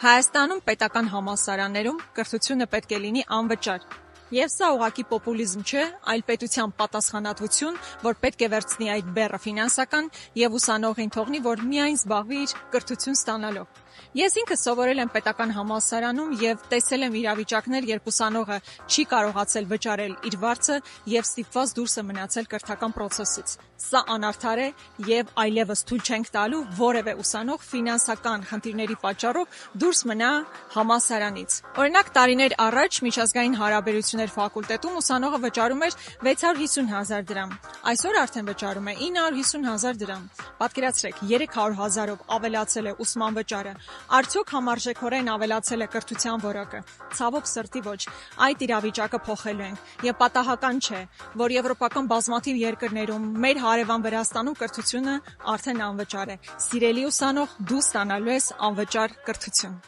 Հայաստանում պետական համալսարաններում կրթությունը պետք է լինի անվճար։ Եվ սա ուղղակի պոպուլիզմ չէ, այլ պետության պատասխանատվություն, որ պետք է վերցնի այդ բեռը ֆինանսական և ուսանողին թողնի, որ միայն զբաղվի իր կրթություն ստանալով։ Ես ինքս սովորել եմ պետական համալսարանում և տեսել եմ իրավիճակներ, երբ ուսանողը չի կարողացել վճարել իր վարձը և ստիպված դուրս է մնացել կրթական պրոցեսից։ Սա անարդար է և այլևս թույլ չենք տալու որևէ ուսանող ֆինանսական խնդիրների պատճառով դուրս մնա համալսարանից։ Օրինակ, տարիներ առաջ միջազգային հարաբերություններ ֆակուլտետում ուսանողը վճարում էր 650,000 դրամ, այսօր արդեն վճարում է 950,000 դրամ։ Պատկերացրեք, 300,000-ով ավելացել է ուսման վճարը, արդյոք համարժեքորեն ավելացել է կրթության որակը։ Ցավոք սրտի ոչ, այդ իրավիճակը փոխելու ենք և պատահական չէ, որ եվրոպական բազմաթիվ երկրներում, մեր հարևան Վրաստանում կրթությունը արդեն անվճար է։ Սիրելի ուսանող, դու ստանալու ես անվճար կրթություն։